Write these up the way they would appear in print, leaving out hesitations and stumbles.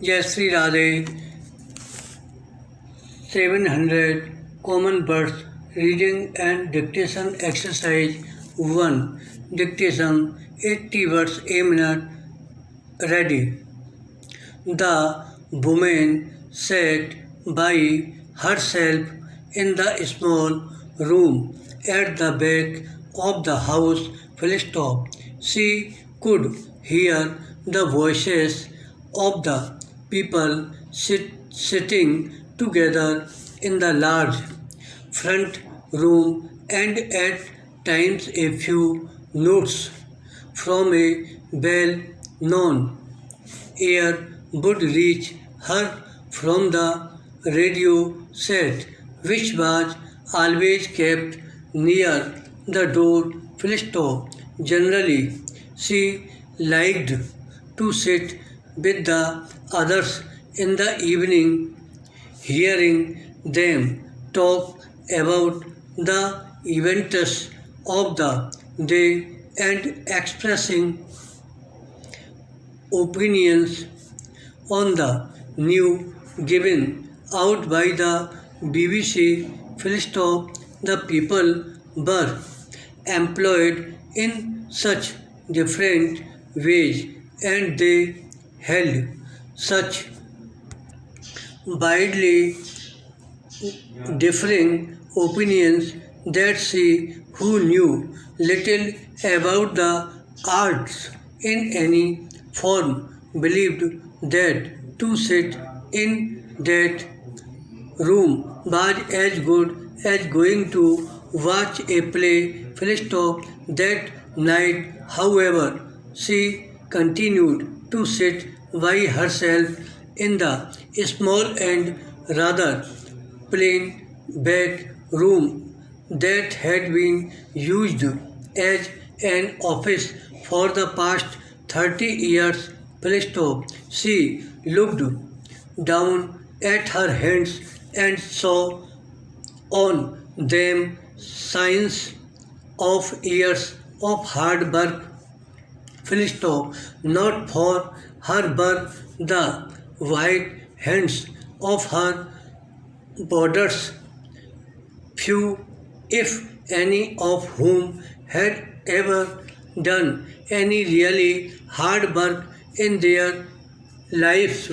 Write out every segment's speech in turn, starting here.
Yes, Shri Radhey, 700 Common Words Reading and Dictation Exercise 1. Dictation 80 words a minute. Ready. The woman sat by herself in the small room at the back of the house. Full stop. She could hear the voices of the people sitting together in the large front room and at times a few notes from a well-known air would reach her from the radio set, which was always kept near the door. Full stop. Generally, she liked to sit with the others in the evening, hearing them talk about the events of the day and expressing opinions on the new given out by the BBC. Full stop. The people were employed in such different ways and they held such widely differing opinions that she, who knew little about the arts in any form, believed that to sit in that room was as good as going to watch a play. Full stop. That night, however, she continued to sit by herself in the small and rather plain back room that had been used as an office for the past 30 years. Full stop. She looked down at her hands and saw on them signs of years of hard work. Full stop. Not for her were the white hands of her borders, few, if any, of whom had ever done any really hard work in their lives.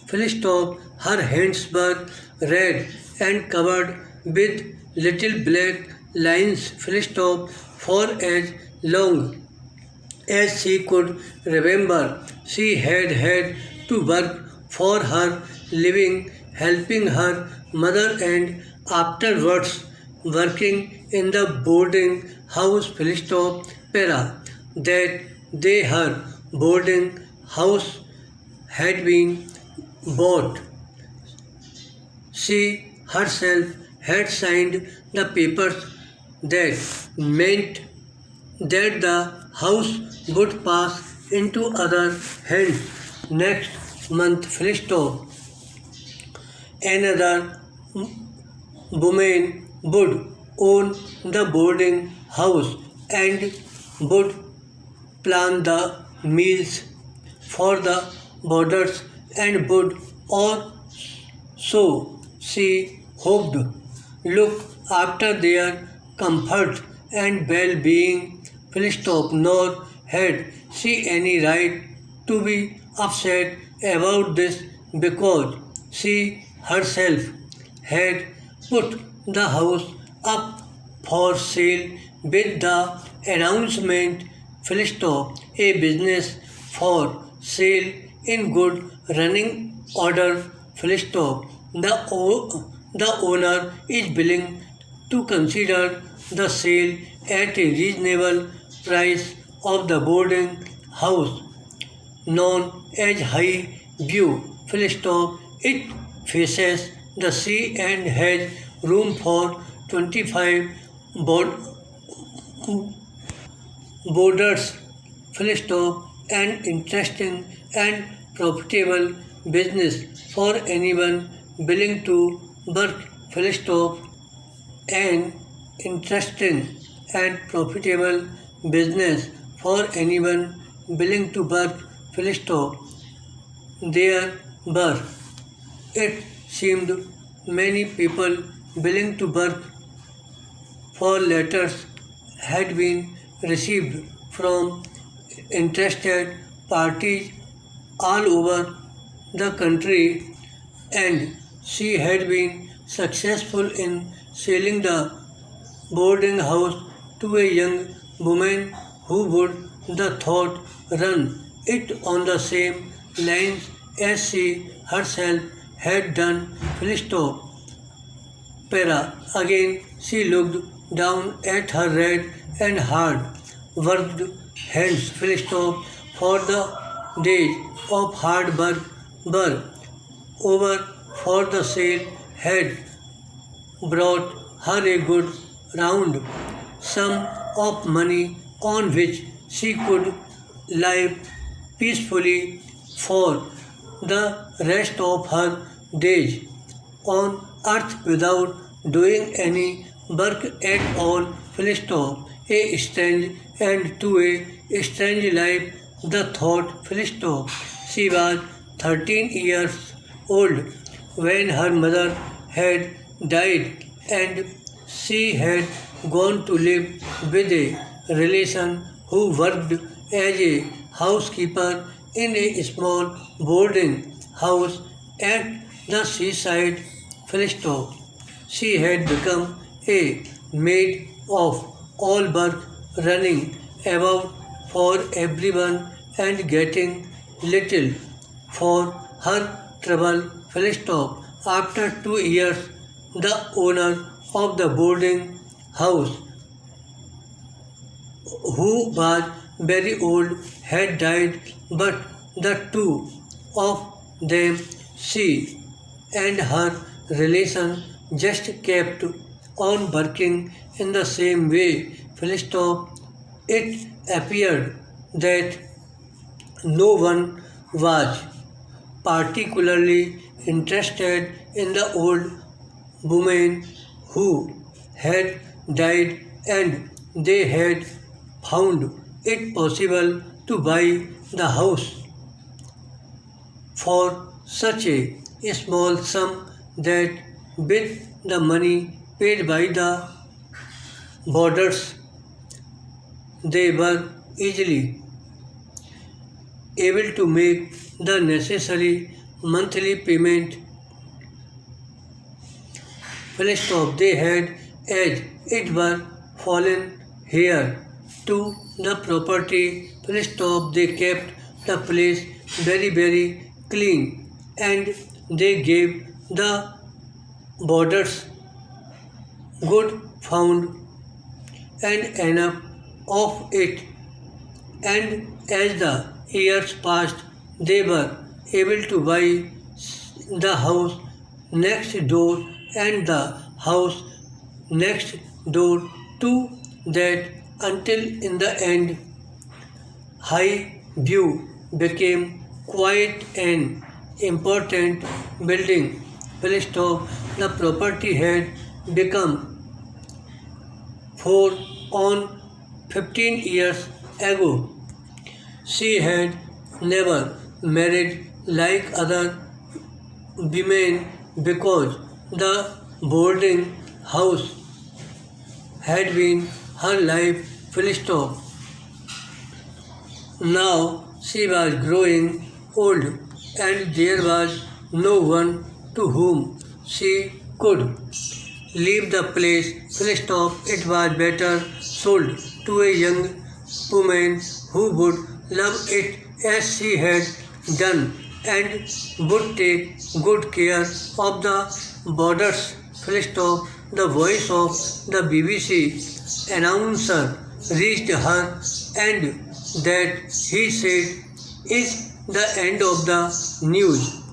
Full stop. Her hands were red and covered with little black lines. Full stop. For as long as she could remember, she had had to work for her living, helping her mother and afterwards working in the boarding house. Full stop. Para. That they her boarding house had been bought. She herself had signed the papers that meant that the house would pass into other hands next month. Full stop. Another woman would own the boarding house and would plan the meals for the boarders and would also, she hoped, look after their comfort and well-being. Full stop. Nor had she any right to be upset about this because she herself had put the house up for sale with the announcement. Full stop. A business for sale in good running order. Full stop. The owner is willing to consider the sale at a reasonable price of the boarding house known as High View. Full stop. It faces the sea and has room for 25 boarders. Full stop. An interesting and profitable business for anyone willing to work. Full stop. An interesting and profitable business for anyone willing to work. Full stop. There birth. It seemed many people willing to work for letters had been received from interested parties all over the country, and she had been successful in selling the boarding house to a young woman who would the thought run it on the same lines as she herself had done. Full stop. Para. Again she looked down at her red and hard worked hands. Full stop. For the days of hard work were over, for the sale had brought her a good round sum of money on which she could live peacefully for the rest of her days on earth without doing any work at all. Full stop. A strange and to a strange life, the thought. Full stop. She was 13 years old when her mother had died, and she had gone to live with a relation who worked as a housekeeper in a small boarding house at the seaside. Full stop. She had become a maid of all work, running about for everyone and getting little for her trouble. Full stop. After 2 years, the owner of the boarding house, who was very old, had died, but the two of them, she and her relation, just kept on working in the same way. Full stop. It appeared that no one was particularly interested in the old woman who had died, and they had found it possible to buy the house for such a small sum that with the money paid by the boarders, they were easily able to make the necessary monthly payment. Full stop. They had, as it were, fallen here to the property. Full stop. They kept the place very, very clean, and they gave the boarders good found and enough of it, and as the years passed, they were able to buy the house next door and the house next door to that, until in the end High View became quite an important building. Full stop. The property had become for on 15 years ago. She had never married like other women because the boarding house had been her life. Full stop. Now she was growing old, and there was no one to whom she could leave the place. Full stop. It was better sold to a young woman who would love it as she had done, and would take good care of the boarders. Full stop. The voice of the BBC announcer reached her, and that he said is the end of the news.